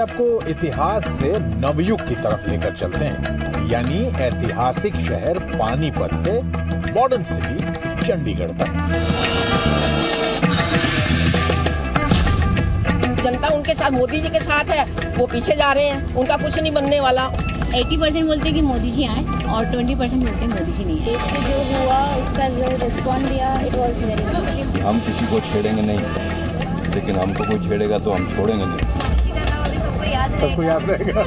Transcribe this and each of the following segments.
आपको इतिहास से नवयुग की तरफ लेकर चलते हैं, यानी ऐतिहासिक शहर पानीपत से मॉडर्न सिटी चंडीगढ़ तक। जनता उनके साथ, मोदी जी के साथ है, वो पीछे जा रहे हैं, उनका कुछ नहीं बनने वाला। 80% बोलते हैं कि मोदी जी आए और 20% बोलते हैं मोदी जी नहीं आए। देश में जो हुआ उसका जो रिस्पॉन्ड दिया, इट वाज वेरी नाइस। हम किसी को छेड़ेंगे नहीं, लेकिन हमको कोई छेड़ेगा तो हम छोड़ेंगे नहीं। सबको याद रहेगा।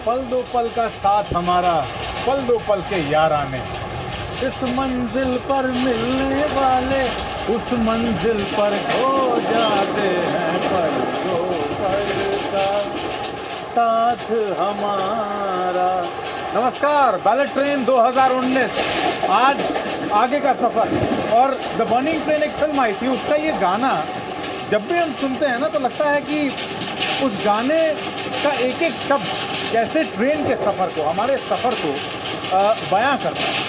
पल दो पल का साथ हमारा, पल दो पल के याराने, इस मंजिल पर मिलने वाले उस मंजिल पर हो जाते हैं, पल दो पल का साथ हमारा। नमस्कार, बैलेट ट्रेन 2019, आज आगे का सफर। और द बर्निंग ट्रेन एक फिल्म आई थी, उसका ये गाना जब भी हम सुनते हैं ना तो लगता है कि उस गाने का एक एक शब्द कैसे ट्रेन के सफ़र को, हमारे सफ़र को बयां करता है।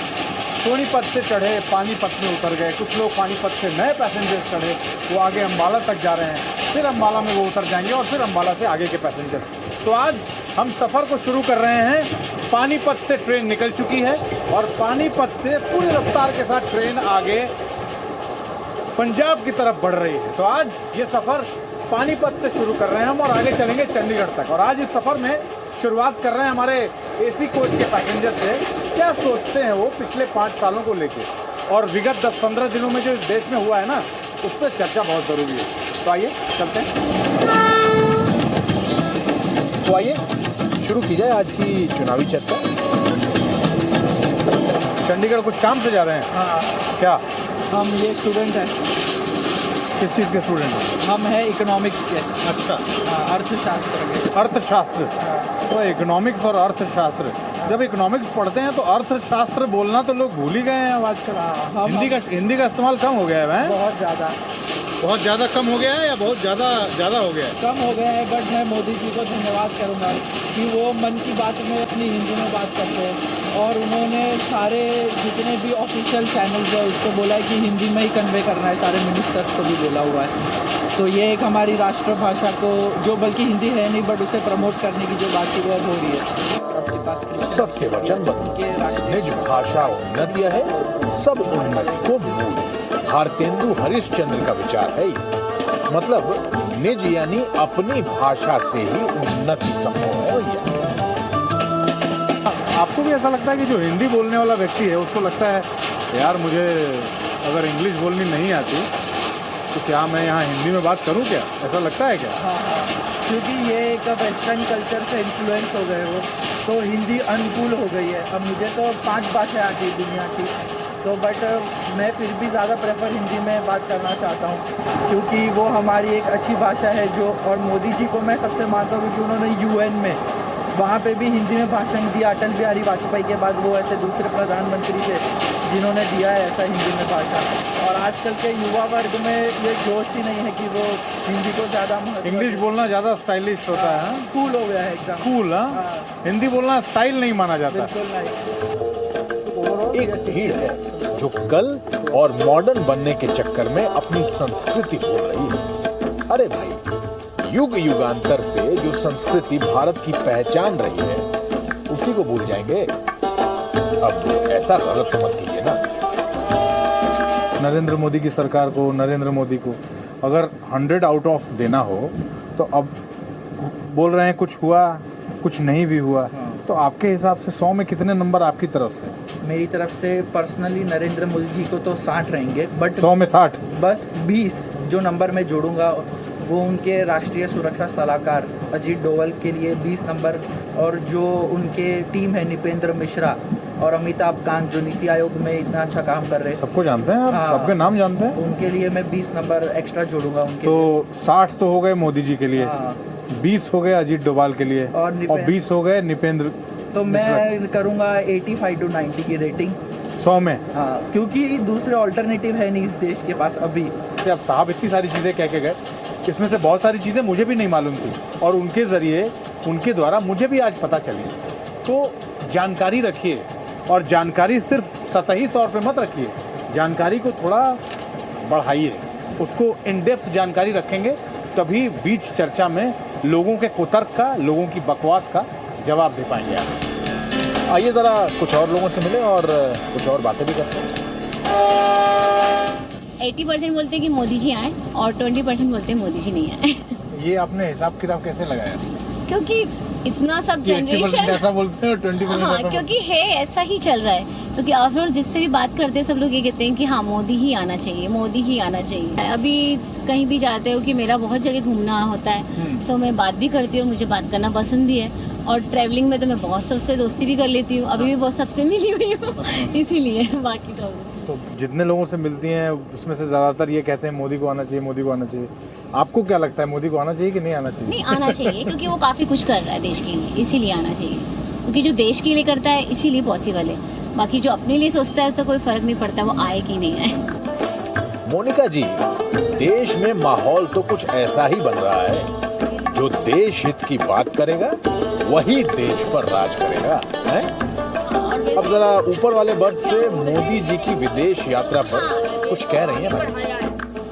सोनीपत से चढ़े, पानीपत में उतर गए, कुछ लोग पानीपत से नए पैसेंजर्स चढ़े, वो आगे अम्बाला तक जा रहे हैं, फिर अम्बाला में वो उतर जाएंगे और फिर अम्बाला से आगे के पैसेंजर्स। तो आज हम सफ़र को शुरू कर रहे हैं। पानीपत से ट्रेन निकल चुकी है और पानीपत से पूरी रफ्तार के साथ ट्रेन आगे पंजाब की तरफ बढ़ रही है। तो आज ये सफ़र पानीपत से शुरू कर रहे हैं हम और आगे चलेंगे चंडीगढ़ तक। और आज इस सफ़र में शुरुआत कर रहे हैं हमारे एसी कोच के पैसेंजर से। क्या सोचते हैं वो पिछले 5 सालों को लेके, और विगत 10-15 दिनों में जो इस देश में हुआ है ना, उस पर चर्चा बहुत ज़रूरी है। तो आइए चलते हैं। तो आइए शुरू की जाए आज की चुनावी चर्चा। चंडीगढ़ कुछ काम से जा रहे हैं? हाँ। क्या हम ये स्टूडेंट हैं। किस चीज़ के स्टूडेंट हैं? हम हैं इकोनॉमिक्स के। अच्छा, अर्थशास्त्र के। अर्थशास्त्र। तो इकोनॉमिक्स और अर्थशास्त्र, जब इकोनॉमिक्स पढ़ते हैं तो अर्थशास्त्र बोलना तो लोग भूल ही गए हैं अब आजकल। हिंदी का इस्तेमाल कम हो गया है। बहुत ज़्यादा कम हो गया है या बहुत ज़्यादा हो गया है? कम हो गया है, बट मैं मोदी जी को धन्यवाद करूंगा कि वो मन की बात में अपनी हिंदी में बात करते हैं और उन्होंने सारे जितने भी ऑफिशियल चैनल्स है उसको बोला है कि हिंदी में ही कन्वे करना है, सारे मिनिस्टर्स को भी बोला हुआ है। तो ये एक हमारी राष्ट्रभाषा को, जो बल्कि हिंदी है नहीं बट उसे प्रमोट करने की जो बात की वो अब हो रही है। सत्य वचन निज भाषा उन्नति है, सब उन्नति को मूल। भारतेंदु हरिश्चंद्र का विचार है ये। मतलब निज यानी अपनी भाषा से ही उन्नति संभव है। आपको भी ऐसा लगता है कि जो हिंदी बोलने वाला व्यक्ति है उसको लगता है यार मुझे अगर इंग्लिश बोलनी नहीं आती तो क्या मैं यहाँ हिंदी में बात करूँ क्या? ऐसा लगता है क्या? हाँ, क्योंकि ये एक वेस्टर्न कल्चर से इन्फ्लुएंस हो गए वो, तो हिंदी अनुकूल हो गई है। अब मुझे तो 5 भाषाएं आती है दुनिया की, तो बट मैं फिर भी ज़्यादा प्रेफर हिंदी में बात करना चाहता हूँ क्योंकि वो हमारी एक अच्छी भाषा है। जो और मोदी जी को मैं सबसे मानता हूँ क्योंकि उन्होंने यूएन में वहाँ पे भी हिंदी में भाषण दिया। अटल बिहारी वाजपेयी के बाद वो ऐसे दूसरे प्रधानमंत्री थे जिन्होंने दिया है ऐसा हिंदी में भाषण। और आजकल के युवा वर्ग में ये जोश ही नहीं है कि वो हिंदी को ज़्यादा इंग्लिश बोलना ज़्यादा स्टाइलिश होता है। कूल हो गया है एकदम। कूल, हाँ। हिंदी बोलना स्टाइल नहीं माना जाता। बिल्कुल नहीं। एक भीड़ है जो कल और मॉडर्न बनने के चक्कर में अपनी संस्कृति भूल रही है। अरे भाई, युग युगांतर से जो संस्कृति भारत की पहचान रही है उसी को भूल जाएंगे? अब ऐसा गलत तो मत कीजिए ना। नरेंद्र मोदी की सरकार को, नरेंद्र मोदी को अगर 100 आउट ऑफ देना हो तो अब बोल रहे हैं कुछ हुआ, कुछ नहीं भी हुआ। तो आपके हिसाब से 100 में कितने नंबर आपकी तरफ से? मेरी तरफ से पर्सनली नरेंद्र मोदी जी को तो 60 रहेंगे, बट 100 में 60 बस 20 जो नंबर मैं जोड़ूंगा वो उनके राष्ट्रीय सुरक्षा सलाहकार अजीत डोवल के लिए 20 नंबर, और जो उनके टीम है निपेंद्र मिश्रा और अमिताभ कांत जो नीति आयोग में इतना अच्छा काम कर रहे हैं। सबको जानते हैं आप? हाँ, सबके नाम जानते हैं? उनके लिए मैं 20 नंबर एक्स्ट्रा जोड़ूंगा उनके। तो 60 तो हो गए मोदी जी के लिए। हाँ। 20 हो गए अजीत डोभाल के लिए और 20 हो गए निपेंद्र। तो मैं करूँगा 85 to 90 की रेटिंग 100 में। हाँ, क्योंकि दूसरे ऑल्टरनेटिव है नहीं इस देश के पास अभी। अब साहब इतनी सारी चीज़ें कह के गए, इसमें से बहुत सारी चीज़ें मुझे भी नहीं मालूम थी और उनके ज़रिए, उनके द्वारा मुझे भी आज पता चली। तो जानकारी रखिए और जानकारी सिर्फ सतही तौर पे मत रखिए, जानकारी को थोड़ा बढ़ाइए। उसको इन डेप्थ जानकारी रखेंगे, तभी बीच चर्चा में लोगों के कुतर्क का, लोगों की बकवास का जवाब दे पाएंगे आप। आइए ज़रा कुछ और लोगों से मिले और कुछ और बातें भी करते हैं। 80% बोलते हैं कि मोदी जी आए और 20% बोलते हैं मोदी जी नहीं आए। ये आपने हिसाब किताब कैसे लगाया? क्योंकि इतना सब जनरेशन ऐसा बोलते हैं और 20% हाँ, ऐसा क्योंकि है ऐसा ही चल रहा है। क्योंकि आफ्टर जिससे भी बात करते हैं सब लोग ये कहते हैं कि हाँ मोदी ही आना चाहिए, मोदी ही आना चाहिए। अभी कहीं भी जाते हो कि मेरा बहुत जगह घूमना होता है तो मैं बात भी करती हूँ, मुझे बात करना पसंद भी है। और ट्रैवलिंग में तो मैं बहुत सबसे दोस्ती भी कर लेती हूँ, अभी भी बहुत सबसे मिली हुई हूँ इसीलिए। बाकी तो जितने लोगों से मिलती हैं उसमें से ज़्यादातर ये कहते हैं मोदी को आना चाहिए, मोदी को आना चाहिए। आपको क्या लगता है, मोदी को आना चाहिए कि नहीं आना चाहिए? नहीं, आना चाहिए क्योंकि वो काफ़ी कुछ कर रहा है देश के लिए, इसीलिए आना चाहिए। क्योंकि जो देश के लिए करता है इसीलिए पॉसिबल है। बाकी जो अपने लिए सोचता है उसका कोई फ़र्क नहीं पड़ता वो आए कि नहीं आए। मोनिका जी, देश में माहौल तो कुछ ऐसा ही बन रहा है, जो देश हित की बात करेगा वही देश पर राज करेगा, है? अब जरा ऊपर वाले बर्थ से मोदी जी की विदेश यात्रा पर कुछ कह रही हैं मैडम?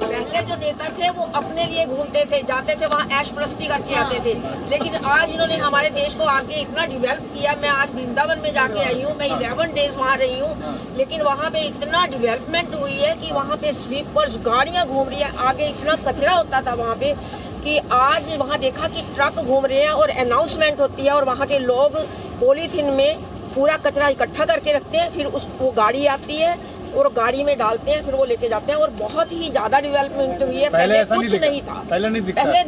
पहले जो नेता थे वो अपने लिए घूमते थे, जाते थे वहाँ ऐश प्रस्ती करके आते थे, लेकिन आज इन्होंने हमारे देश को आगे इतना डेवलप किया। मैं आज वृंदावन में जाके आई हूँ, मैं 11 डेज वहाँ रही हूँ, लेकिन वहाँ पे इतना डेवलपमेंट हुई है कि वहाँ पे स्वीपर्स गाड़ियाँ घूम रही है। आगे इतना कचरा होता था वहाँ पे कि आज वहाँ देखा कि ट्रक घूम रहे हैं और अनाउंसमेंट होती है और वहाँ के लोग पॉलीथीन में पूरा कचरा इकट्ठा करके रखते हैं, फिर वो गाड़ी आती है और गाड़ी में डालते हैं, फिर वो लेके जाते हैं। और बहुत ही ज़्यादा डेवलपमेंट हुई है। पहले कुछ नहीं था, पहले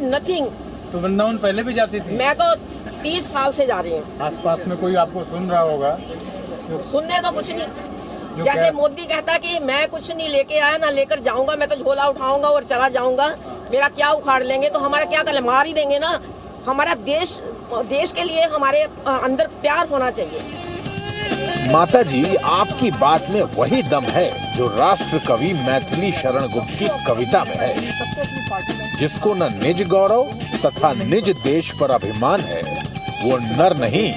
नथिंग। तो वृंदावन पहले भी जाती थी? मैं तो 30 साल से जा रही हूँ। आसपास में कोई आपको सुन रहा होगा? सुनने तो कुछ नहीं, जैसे मोदी कहता कि मैं कुछ नहीं लेके आया, ना लेकर जाऊंगा, मैं तो झोला उठाऊंगा और चला जाऊंगा, मेरा क्या उखाड़ लेंगे, तो हमारा क्या कर, मार ही देंगे ना। हमारा देश के लिए हमारे अंदर प्यार होना चाहिए। माता जी, आपकी बात में वही दम है जो राष्ट्र कवि मैथिली शरण गुप्त की कविता में है, जिसको न निज गौरव तथा निज देश पर अभिमान है, वो नर नहीं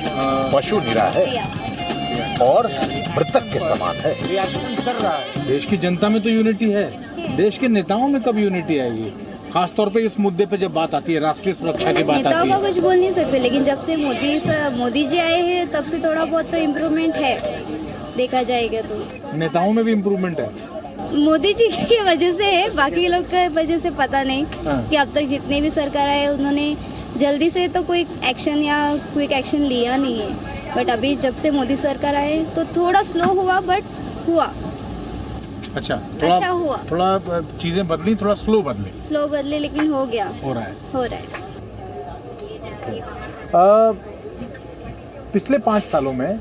पशु निरा है और मृतक के समान है। देश की जनता में तो यूनिटी है, देश के नेताओं में कब यूनिटी आएगी? खास तौर पे इस मुद्दे पे जब बात आती है, राष्ट्रीय सुरक्षा की बात आती है। नेताओं का कुछ बोल नहीं सकते, लेकिन जब से मोदी जी आए हैं तब से थोड़ा बहुत तो इम्प्रूवमेंट है, देखा जाएगा तो। नेताओं में भी इम्प्रूवमेंट है? मोदी जी की वजह से है, बाकी लोग की वजह से पता नहीं। कि अब तक जितने भी सरकार आए उन्होंने जल्दी से तो कोई एक्शन या क्विक एक्शन लिया नहीं है, बट अभी जब से मोदी सरकार आए तो थोड़ा स्लो हुआ, बट हुआ। अच्छा हुआ, थोड़ा चीजें बदली, थोड़ा स्लो बदले, लेकिन हो गया, हो रहा है। पिछले 5 सालों में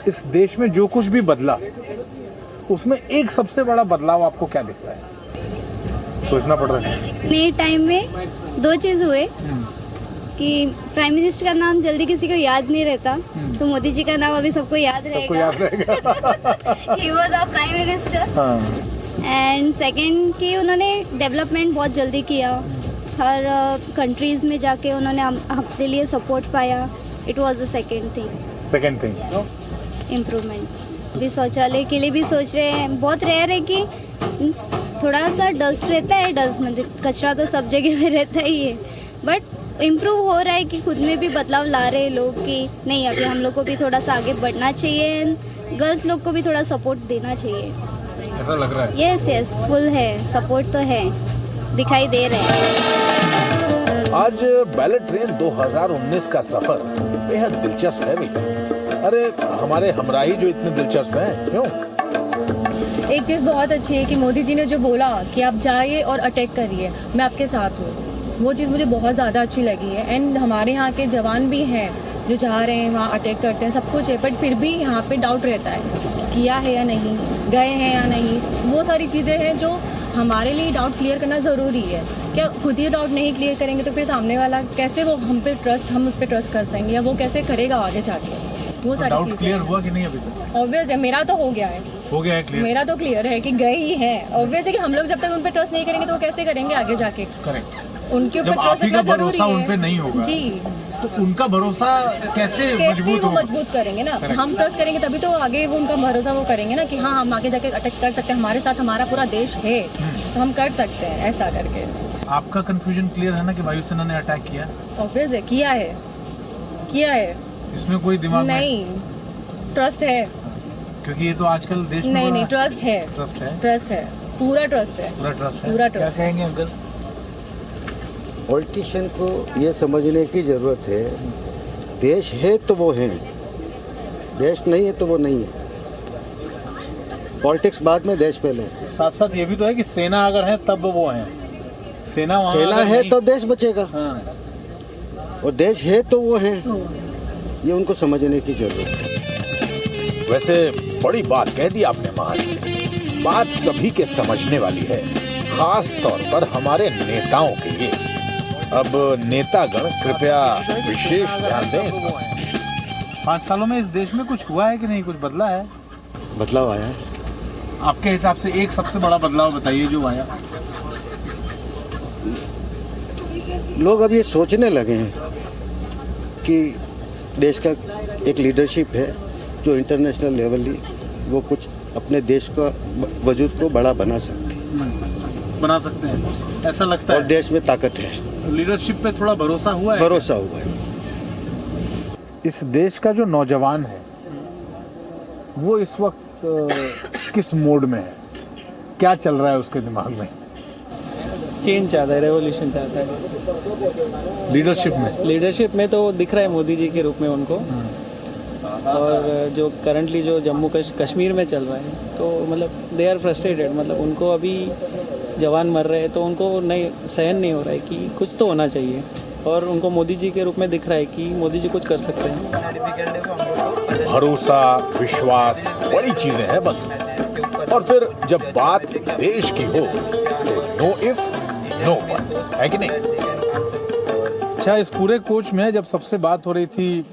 इस देश में जो कुछ भी बदला, उसमें एक सबसे बड़ा बदलाव आपको क्या दिखता है? सोचना पड़ रहा है। नए टाइम में 2 चीज़ हुए कि प्राइम मिनिस्टर का नाम जल्दी किसी को याद नहीं रहता, तो मोदी जी का नाम अभी सबको याद रहेगा। He was our prime minister. And second कि उन्होंने डेवलपमेंट बहुत जल्दी किया, हर कंट्रीज में जाके उन्होंने अपने लिए सपोर्ट पाया। It was the second thing improvement. अभी शौचालय के लिए भी सोच रहे हैं, बहुत रेयर है कि थोड़ा सा डस्ट रहता है, डस्ट मतलब कचरा तो सब जगह में रहता ही है, बट इम्प्रूव हो रहा है कि खुद में भी बदलाव ला रहे हैं लोग कि नहीं, अभी हम लोग को भी थोड़ा सा आगे बढ़ना चाहिए, गर्ल्स लोग को भी थोड़ा सपोर्ट देना चाहिए। ऐसा लग रहा है? यस फुल है, सपोर्ट तो है, दिखाई दे रहे हैं। आज बैलेट ट्रेन 2019 का सफर बेहद दिलचस्प है भैया। अरे हमारे हमराही जो इतने दिलचस्प हैं, क्यों? एक चीज़ बहुत अच्छी है कि मोदी जी ने जो बोला कि आप जाइए और अटैक करिए, मैं आपके साथ हूँ, वो चीज़ मुझे बहुत ज़्यादा अच्छी लगी है। एंड हमारे यहाँ के जवान भी हैं जो जा रहे हैं वहाँ अटैक करते हैं, सब कुछ है, बट फिर भी यहाँ पे डाउट रहता है किया है या नहीं, गए हैं या नहीं। वो सारी चीज़ें हैं जो हमारे लिए डाउट क्लियर करना ज़रूरी है। क्या खुद ही डाउट नहीं क्लियर करेंगे तो फिर सामने वाला कैसे हम उस पर ट्रस्ट कर सकेंगे, या वो कैसे करेगा आगे जाके? वो सारी चीज़ें क्लियर हुआ कि नहीं अभी तक? ऑब्वियस है, मेरा तो हो गया है क्लियर। मेरा तो क्लियर है कि गए ही हैं। ऑब्वियस है कि हम लोग जब तक उन पर ट्रस्ट नहीं करेंगे तो वो कैसे करेंगे आगे जाके? करेक्ट। उनके ऊपर जब आप ट्रस्ट ही का रखना जरूरी भरोसा है। उन पे नहीं होगा जी, तो उनका भरोसा कैसे कैसे मजबूत वो होगा? मजबूत करेंगे ना, Correct. हम ट्रस्ट करेंगे तभी तो आगे वो उनका भरोसा वो करेंगे ना कि हाँ हम आगे जाके अटैक कर सकते हैं, हमारे साथ हमारा पूरा देश है तो हम कर सकते हैं ऐसा करके। आपका कंफ्यूजन क्लियर है ना कि वायुसेना ने अटैक किया? ऑब्वियस है, किया है इसमें कोई दिमाग में नहीं, ट्रस्ट है, क्योंकि ये तो आजकल देश में नहीं बड़ा ट्रस्ट है, ट्रस्ट है, पूरा ट्रस्ट है, पूरा ट्रस्ट है। पूरा क्या ट्रस्ट है। कहेंगे अंकल? पॉलिटिशियन को ये समझने की ज़रूरत है, देश है तो वो हैं, देश नहीं है तो वो नहीं है। पॉलिटिक्स बाद में, देश पहले। साथ साथ ये भी तो है कि सेना अगर है तब वो हैं। सेना वहाँ सेना अगर है नहीं- तो देश बचेगा, हाँ। और देश है तो वो हैं, ये उनको समझने की ज़रूरत है। वैसे बड़ी बात कह दी आपने महाराज, बात सभी के समझने वाली है, खास तौर पर हमारे नेताओं के लिए। अब नेतागण कृपया विशेष ध्यान दें इस पर। 5 सालों में इस देश में कुछ हुआ है कि नहीं, कुछ बदला है? बदलाव आया है। आपके हिसाब से एक सबसे बड़ा बदलाव बताइए जो आया। लोग अब ये सोचने लगे हैं कि देश का एक लीडरशिप है जो इंटरनेशनल लेवल वो कुछ अपने देश का वजूद को बड़ा बना सकती है, बना सकते हैं, ऐसा लगता और है। देश में ताकत है, लीडरशिप पे थोड़ा भरोसा हुआ है? भरोसा हुआ है। इस देश का जो नौजवान है वो इस वक्त किस मोड में है, क्या चल रहा है उसके दिमाग में? चेंज चाहता है, रेवोल्यूशन चाहता है। लीडरशिप में तो दिख रहा है मोदी जी के रूप में उनको। और जो करंटली जो जम्मू कश्मीर में चल रहा है तो मतलब दे आर फ्रस्ट्रेटेड, मतलब उनको अभी जवान मर रहे हैं तो उनको नहीं सहन नहीं हो रहा है कि कुछ तो होना चाहिए, और उनको मोदी जी के रूप में दिख रहा है कि मोदी जी कुछ कर सकते हैं। भरोसा, विश्वास बड़ी चीजें हैं बंधु, और फिर जब बात देश की हो तो नो इफ नो बट, है कि नहीं? अच्छा, इस पूरे कोच में जब सबसे बात हो रही थी,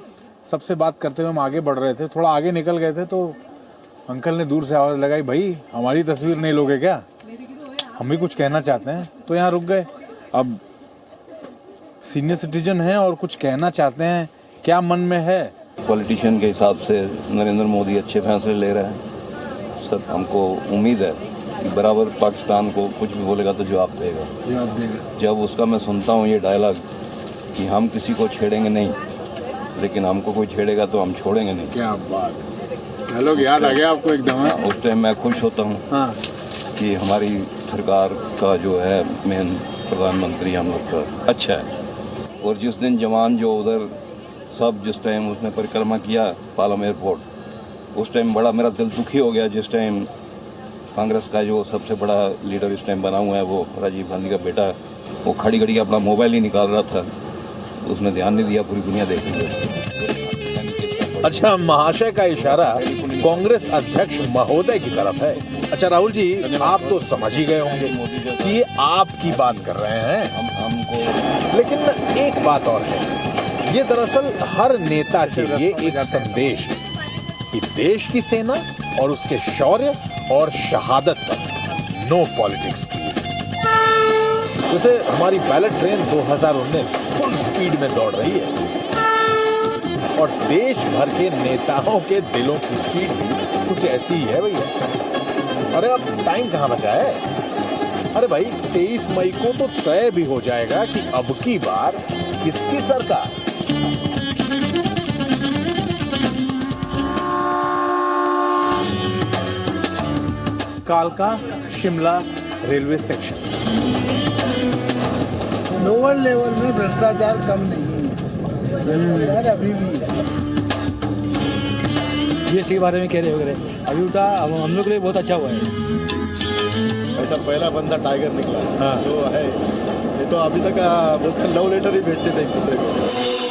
सबसे बात करते हुए हम आगे बढ़ रहे थे, थोड़ा आगे निकल गए थे तो अंकल ने दूर से आवाज़ लगाई, भाई हमारी तस्वीर नहीं लोगे क्या, हम भी कुछ कहना चाहते हैं। तो यहाँ रुक गए। अब सीनियर सिटीजन हैं और कुछ कहना चाहते हैं, क्या मन में है? पॉलिटिशियन के हिसाब से नरेंद्र मोदी अच्छे फैसले ले रहे हैं। सर हमको उम्मीद है कि बराबर पाकिस्तान को कुछ भी बोलेगा तो जवाब देगा। जब उसका मैं सुनता हूँ ये डायलॉग कि हम किसी को छेड़ेंगे नहीं, लेकिन हमको कोई छेड़ेगा तो हम छोड़ेंगे नहीं। क्या बात, डायलॉग याद आ गया आपको एकदम? उस टाइम मैं खुश होता हूँ हाँ। कि हमारी सरकार का जो है मेन प्रधानमंत्री हम लोग का अच्छा है। और जिस दिन जवान जो उधर सब जिस टाइम उसने परिक्रमा किया पालम एयरपोर्ट, उस टाइम बड़ा मेरा दिल दुखी हो गया। जिस टाइम कांग्रेस का जो सबसे बड़ा लीडर इस टाइम बना हुआ है वो राजीव गांधी का बेटा, वो खड़ी खड़ी अपना मोबाइल ही निकाल रहा था, उसने ध्यान नहीं दिया, पूरी दुनिया देख रही है। अच्छा, महाशय का इशारा कांग्रेस अध्यक्ष महोदय की तरफ है। अच्छा राहुल जी, आप तो समझ ही गए होंगे कि ये आपकी बात कर रहे हैं हमको, लेकिन एक बात और है, ये दरअसल हर नेता के लिए एक संदेश है कि देश की सेना और उसके शौर्य और शहादत पर नो पॉलिटिक्स प्लीज। जैसे हमारी बैलेट ट्रेन 2019 फुल स्पीड में दौड़ रही है और देश भर के नेताओं के दिलों की स्पीड भी कुछ ऐसी ही है भैया। अरे अब टाइम कहाँ बचा है? अरे भाई 23 मई को तो तय भी हो जाएगा कि अब की बार किसकी सरकार। कालका Shimla railway section. Lower level में भ्रष्टाचार कम नहीं है, भ्रष्टाचार अभी भी है। जीएसटी के बारे में कह रहे हो, अभी उठा हम लोग के लिए बहुत अच्छा हुआ है। ऐसा पहला बंदा टाइगर निकला जो है, ये तो अभी तक बोलते लव लेटर ही भेजते थे एक दूसरे को।